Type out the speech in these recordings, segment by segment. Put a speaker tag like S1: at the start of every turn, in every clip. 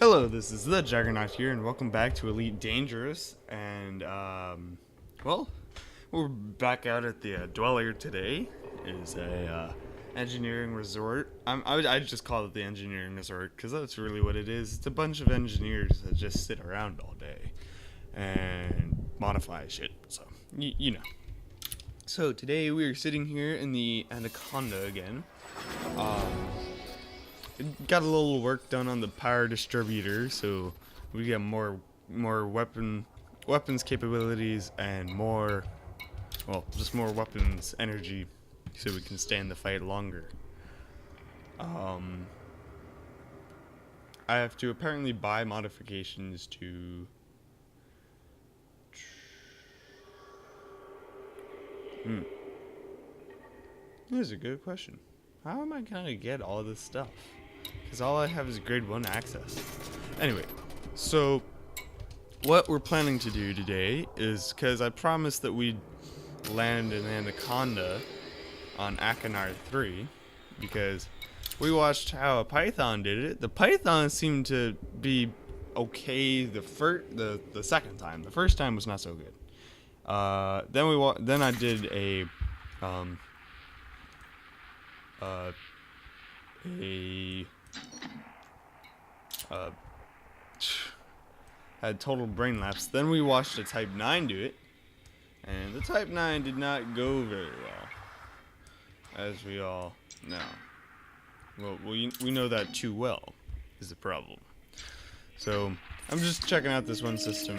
S1: Hello, this is the Juggernaut here, and welcome back to Elite Dangerous. And well, we're back out at the Dweller today. It is a engineering resort. I just call it the engineering resort because that's really what it is. It's a bunch of engineers that just sit around all day and modify shit. So you know. So today we are sitting here in the Anaconda again. Got a little work done on the power distributor, so we get more weapons capabilities and more, well, just more weapons energy, so we can stand the fight longer. I have to apparently buy modifications to. Here's a good question. How am I gonna get all this stuff? Because all I have is grade 1 access. Anyway, so what we're planning to do today is, because I promised that we'd land an Anaconda on Anaconda 3, because we watched how a Python did it. The Python seemed to be okay the second time. The first time was not so good. Then I did had total brain lapse. Then we watched a Type 9 do it, and the Type 9 did not go very well, as we all know. Well, we know that too well is the problem. So I'm just checking out this one system.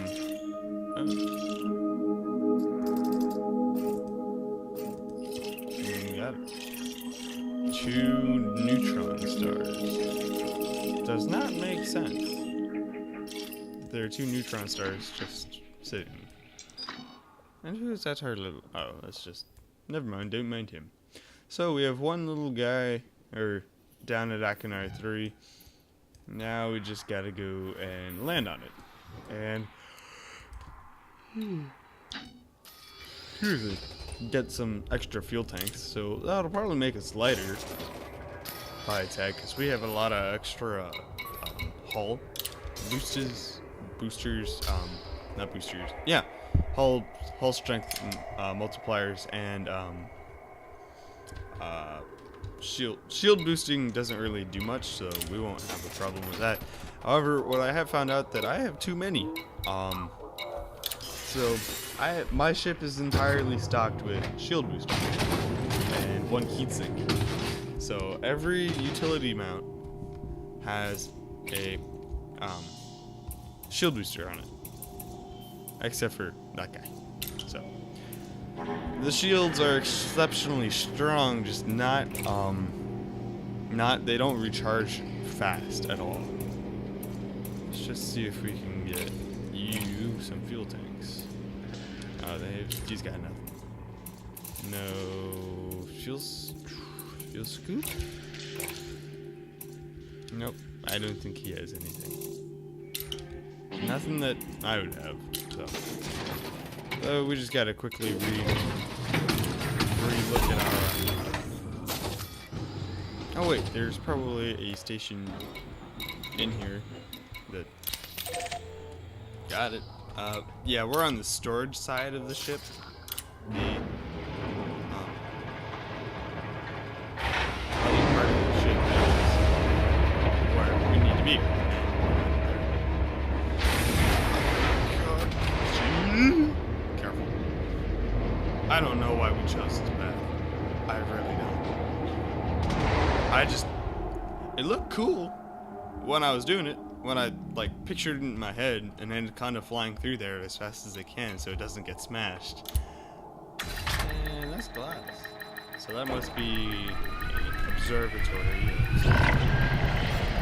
S1: Got it. 2 neutron stars. Does not make sense. There are 2 neutron stars just sitting. And who is that little? Oh, that's just. Never mind, don't mind him. So we have one little guy, down at Anaconda 3. Now we just gotta go and land on it. And. Get some extra fuel tanks, so that'll probably make us lighter by attack, because we have a lot of extra hull boosters, not boosters, yeah, hull strength multipliers, and shield boosting doesn't really do much, so we won't have a problem with that. However, what I have found out that I have too many. So my ship is entirely stocked with shield boosters and 1 heatsink. So every utility mount has a shield booster on it, except for that guy. So the shields are exceptionally strong, just not they don't recharge fast at all. Let's just see if we can get you some fuel tanks. Oh, he's got nothing. No fuel scoop? Nope, I don't think he has anything. Nothing that I would have. So we just gotta quickly re-look at our. Oh wait, there's probably a station in here that. Got it. Yeah, we're on the storage side of the ship. The other part of the ship is where we need to be. Careful. I don't know why we chose this path. I really don't. It looked cool when I was doing it. When I pictured it in my head, and then kind of flying through there as fast as I can so it doesn't get smashed. And that's glass. So that must be an observatory.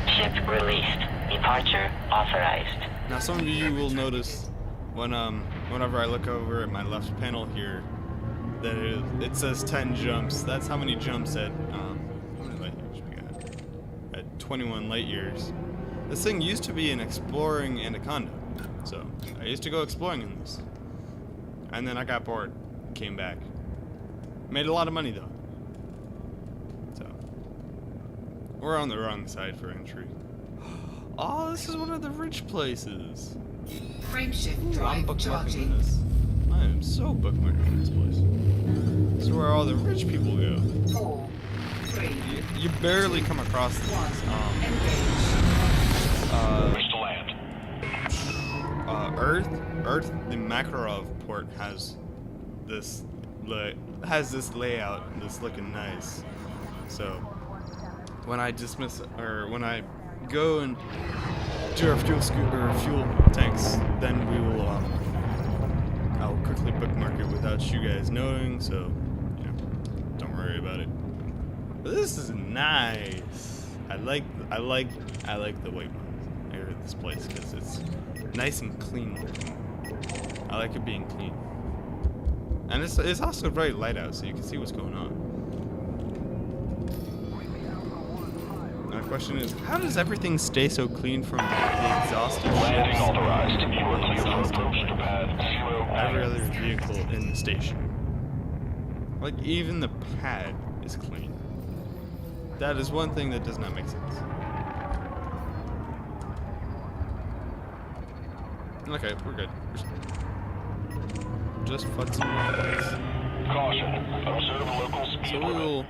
S2: Ship released. Departure authorized.
S1: Now some of you will notice when whenever I look over at my left panel here that it says 10 jumps. That's how many jumps at how many light years we got? At 21 light years. This thing used to be an exploring Anaconda, so I used to go exploring in this. And then I got bored, came back. Made a lot of money though. So, we're on the wrong side for entry. Oh, this is one of the rich places.
S3: Frameshift
S1: I'm
S3: drive
S1: bookmarking
S3: charging.
S1: this. I am so bookmarking this place. This is where all the rich people go.
S3: 4, 3,
S1: You barely come across
S3: 1.
S1: these.
S3: Engage.
S4: Wish to land.
S1: Earth, the Makarov port has this layout that's looking nice. So when I when I go and do our fuel tanks, then we will I'll quickly bookmark it without you guys knowing. So don't worry about it. But this is nice. I like the white ones. This place because it's nice and clean looking. I like it being clean. And it's also very light out, so you can see what's going on. My question is, how does everything stay so clean from the exhausted
S4: Landing
S1: ships?
S4: authorized. You are
S1: The
S4: clear to
S1: exhausted,
S4: approach to pad 0.
S1: every other vehicle in the station. Like, even the pad is clean. That is one thing that does not make sense. Okay, we're good. Just futzing with
S4: Caution. Observe local speed
S1: So we
S4: limit.
S1: will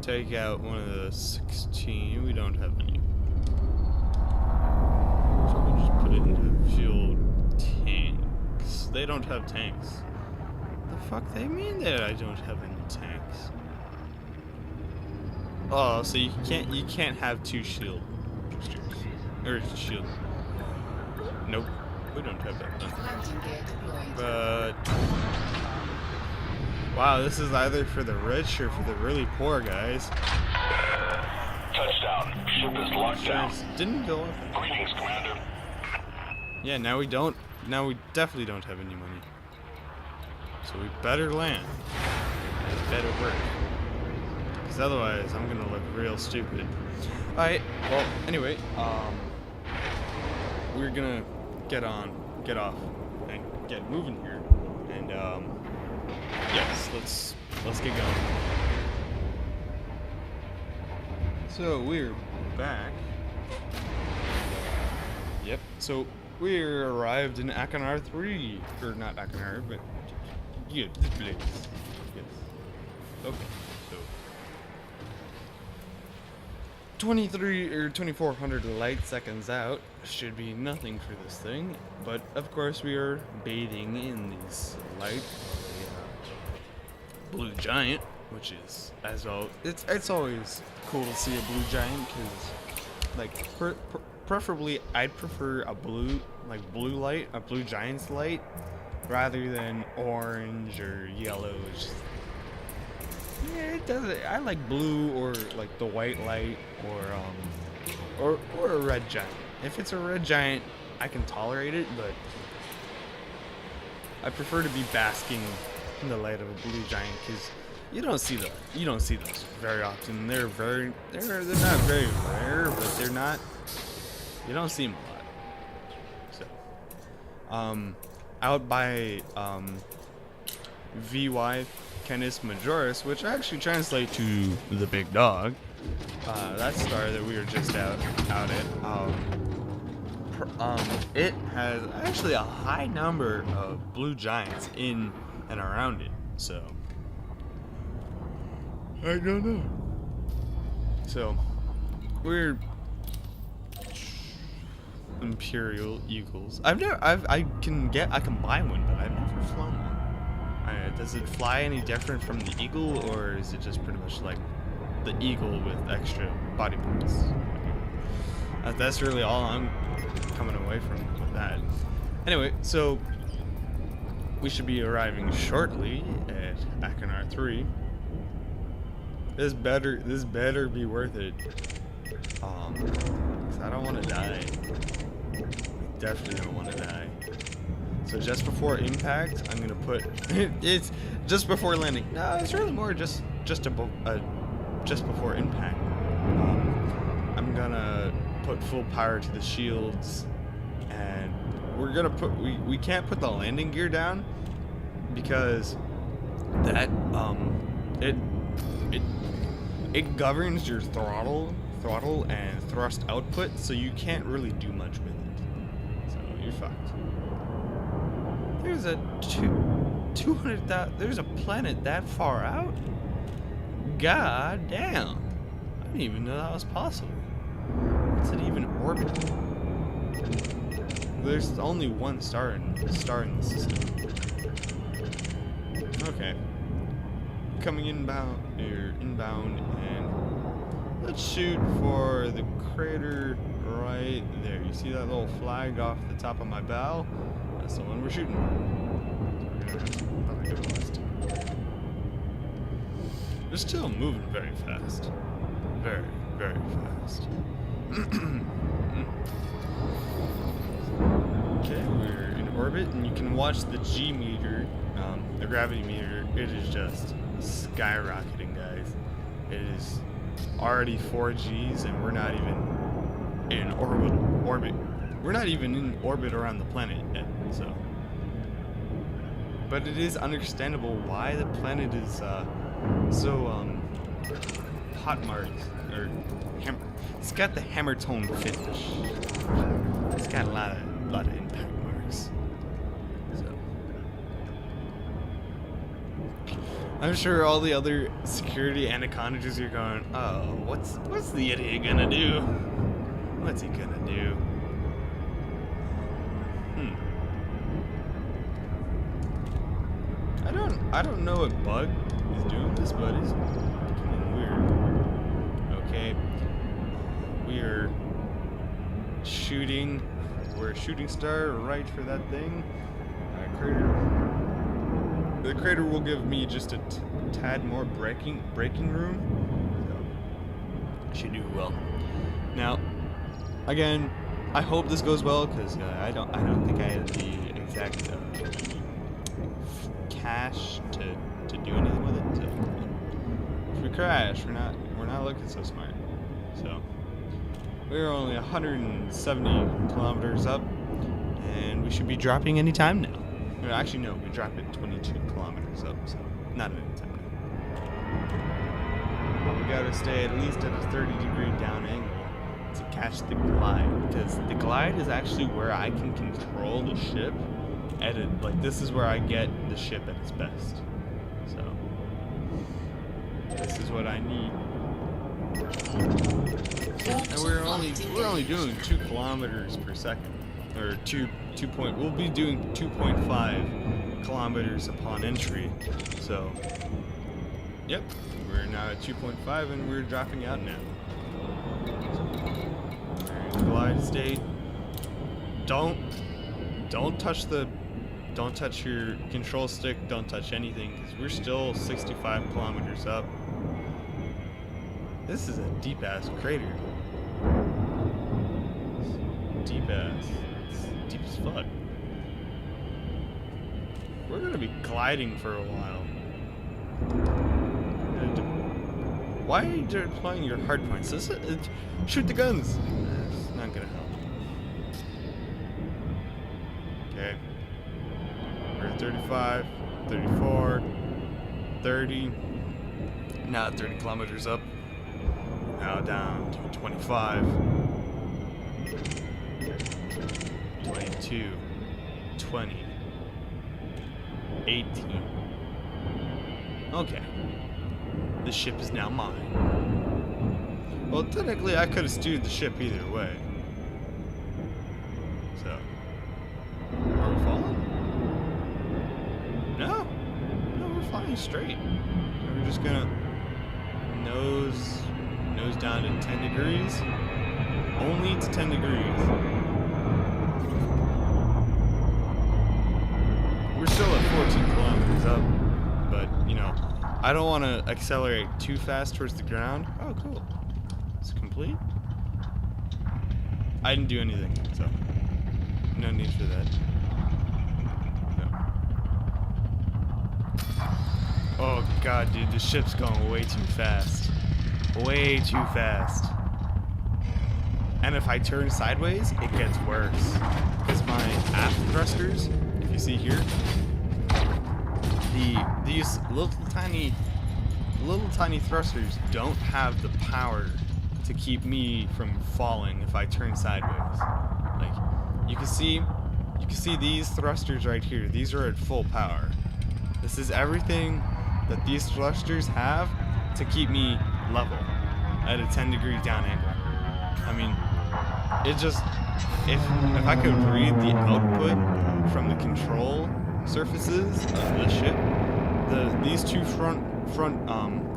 S1: take out one of the 16. We don't have any. So we'll just put it into fuel tanks. They don't have tanks. The fuck they mean that I don't have any tanks? Oh, so you can't have two shield boosters. Or shield. Nope. We don't have that done.
S3: Landing gear deployed.
S1: But wow, this is either for the rich or for the really poor guys.
S4: Touchdown. Ship is locked down.
S1: Insurance didn't go up.
S4: Greetings, Commander.
S1: Yeah, now we don't. Now we definitely don't have any money. So we better land. It better work. Because otherwise, I'm gonna look real stupid. All right. Well, anyway, we're gonna get off, and get moving here. And yes, let's get going. So we're back. Yep. So we arrived in Anaconda 3, or not Anaconda, but yeah, this place. Yes. Okay. So 23 or 2400 light seconds out should be nothing for this thing, but of course we are bathing in these light blue giant, which is as well. It's always cool to see a blue giant because, like, preferably I'd prefer a blue light, a blue giant's light, rather than orange or yellow. It's just, yeah, it doesn't. I like blue or like the white light or a red giant. If it's a red giant, I can tolerate it, but I prefer to be basking in the light of a blue giant because you don't see those very often. They're not very rare, but they're not. You don't see them a lot. So, out by VY Canis Majoris, which actually translates to the big dog. That star that we were just out at. It has actually a high number of blue giants in and around it. So I don't know. So we're Imperial Eagles. I can buy one, but I've never flown one. Does it fly any different from the Eagle, or is it just pretty much like the Eagle with extra body parts? That's really all I'm coming away from with that. Anyway, so we should be arriving shortly at Anaconda 3. This better be worth it. 'Cause I don't want to die. Definitely don't want to die. So just before impact, I'm gonna put it's just before landing. No, it's really more just before impact. I'm gonna put full power to the shields, and we're gonna put we can't put the landing gear down because that it governs your throttle throttle and thrust output, so you can't really do much with it. So you're fucked. There's a 200,000. There's a planet that far out. God damn! I didn't even know that was possible. What's it even orbiting? There's only one star in the system. Okay. Coming inbound, and let's shoot for the crater right there. You see that little flag off the top of my bow? That's the one we're shooting. They're still moving very fast. Very, very fast. Okay, we're in orbit, and you can watch the G meter, the gravity meter. It is just skyrocketing, guys. It is already 4 Gs, and we're not even in orbit. We're not even in orbit around the planet yet, so. But it is understandable why the planet is so hot marked, or it's got the hammer tone finish. It's got a lot of impact marks. So I'm sure all the other security anacondas are going, oh, what's the idiot gonna do? What's he gonna do? I don't know what bug is doing this, but it's becoming weird. Okay. We're shooting. We're a shooting star right for that thing. Crater. The crater will give me just a tad more braking room. So, should do well. Now, again, I hope this goes well, because I don't think I have the exact cash to do anything with it. So if we crash, we're not looking so smart. So we're only 170 kilometers up, and we should be dropping any time now. No, actually, no, we drop it 22 kilometers up, so not any time now. We gotta stay at least at a 30-degree down angle to catch the glide, because the glide is actually where I can control the ship. Like, this is where I get the ship at its best. So this is what I need. And we're only doing 2 kilometers per second, or we'll be doing 2.5 kilometers upon entry. So yep, we're now at 2.5, and we're dropping out now. We're in glide state. Don't touch your control stick, don't touch anything, because we're still 65 kilometers up. This is a deep ass crater. Deep ass. It's deep as fuck. We're gonna be gliding for a while. Why are you deploying your hard points? Shoot the guns. It's not gonna help. Okay. We're at 35, 34, 30. Now at 30 kilometers up. Now down to 25. 22. 20. 18. Okay. The ship is now mine. Well, technically, I could have steered the ship either way. So, are we falling? No, we're flying straight. We're just gonna nose down to 10 degrees. Only to 10 degrees. We're still at 14 kilometers up, but I don't want to accelerate too fast towards the ground. Oh, cool. It's complete. I didn't do anything, so no need for that. Oh god, dude, the ship's going way too fast. Way too fast. And if I turn sideways, it gets worse. Because my aft thrusters, if you see here, these little tiny thrusters don't have the power to keep me from falling if I turn sideways. Like, you can see these thrusters right here. These are at full power. This is everything that these thrusters have to keep me level at a 10-degree down angle. I mean, it just, if I could read the output from the control surfaces of the ship, these two front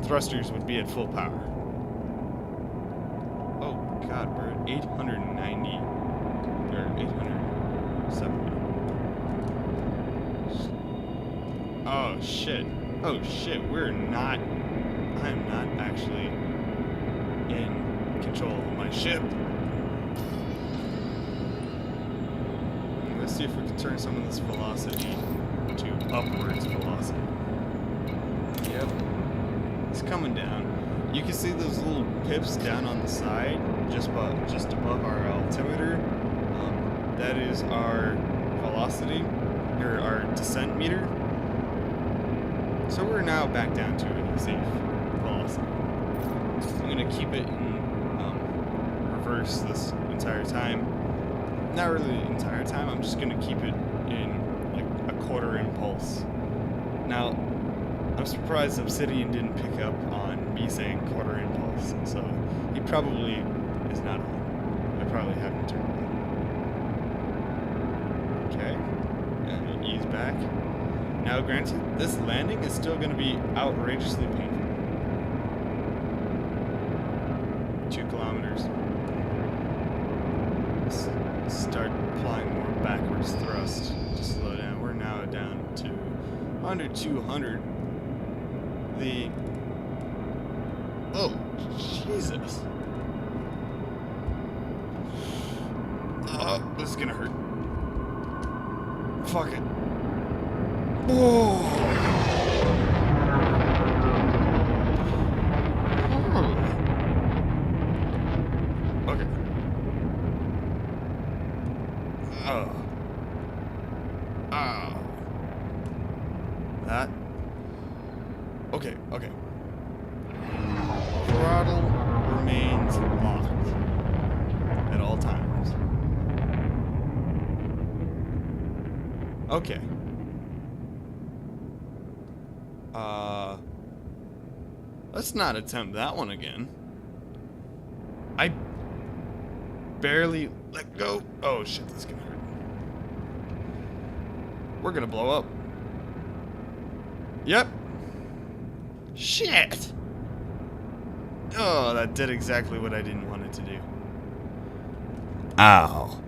S1: thrusters would be at full power. Oh god, we're at 890 or 870. Oh shit. Oh shit, I'm not actually in control of my ship. Let's see if we can turn some of this velocity to upwards velocity. Yep. It's coming down. You can see those little pips down on the side, just above our altimeter. That is our velocity, or our descent meter. So we're now back down to a safe velocity. I'm gonna keep it in reverse this entire time. Not really the entire time, I'm just gonna keep it in like a quarter impulse. Now, I'm surprised Obsidian didn't pick up on me saying quarter impulse, so he probably is not on. I probably haven't turned it on. Okay, and ease back. Now, granted, this landing is still going to be outrageously painful. 2 kilometers. Let's start applying more backwards thrust to slow down. We're now down to under 200. Oh, Jesus. Oh, this is gonna hurt. Fuck it. Whoa. Okay. That. Okay. Throttle remains locked at all times. Okay. Let's not attempt that one again. I barely let go. Oh shit, this is gonna hurt. We're gonna blow up. Yep. Shit. Oh, that did exactly what I didn't want it to do. Ow.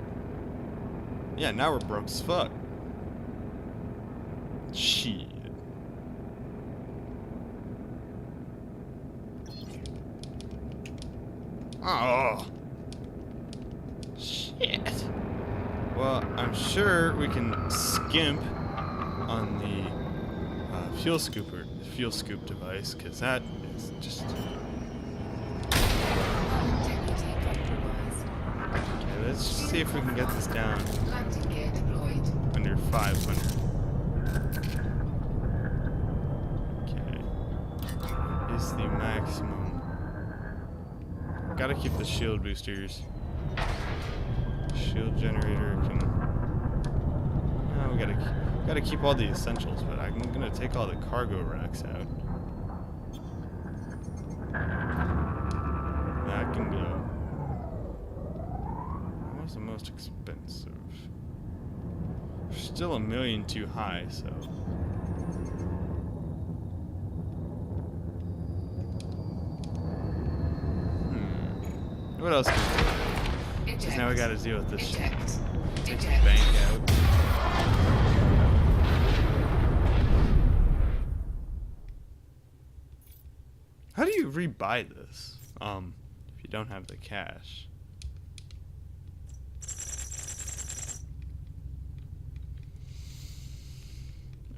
S1: Yeah, now we're broke as fuck. Shit. Oh. Shit. Well, I'm sure we can skimp on the fuel scoop device, because that is just... Okay, let's see if we can get this down
S3: Landing gear deployed.
S1: under 500. Okay. Is the maximum. Gotta keep the shield boosters. Shield generator can... No, we gotta keep all the essentials, but I'm gonna take all the cargo racks out. That can go. What was the most expensive? Still $1 million too high, so... What else can we do? Because now we gotta deal with this shit. Take the bank out. How do you rebuy this? If you don't have the cash.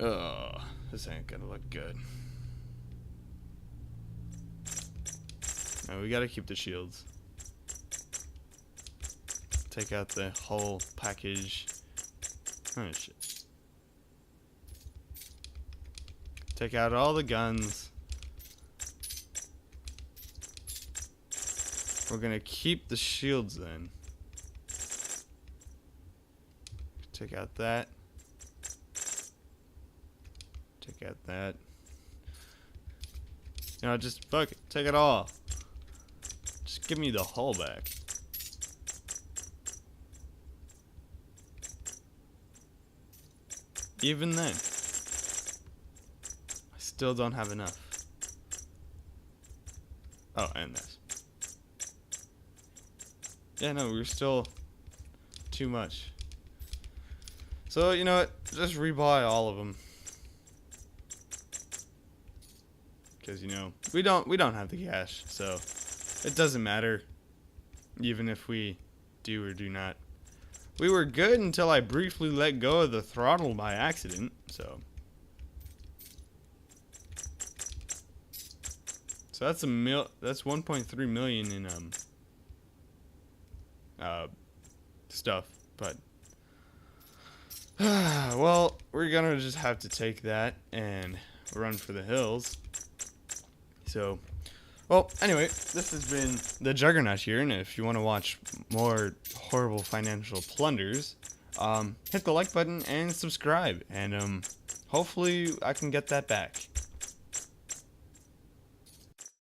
S1: Ugh, this ain't gonna look good. No, we gotta keep the shields. Take out the whole package. Oh shit. Take out all the guns. We're gonna keep the shields then. Take out that. Take out that. You know, just fuck it. Take it all. Just give me the hull back. Even then, I still don't have enough. Oh, and this. Yeah, no, we're still too much. So, you know what? Just rebuy all of them. Because, you know, we don't have the cash, so it doesn't matter even if we do or do not. We were good until I briefly let go of the throttle by accident, so that's that's 1.3 million in stuff, but well, we're gonna just have to take that and run for the hills. So, well, anyway, this has been the Juggernaut here, and if you want to watch more horrible financial plunders, hit the like button and subscribe, and hopefully I can get that back.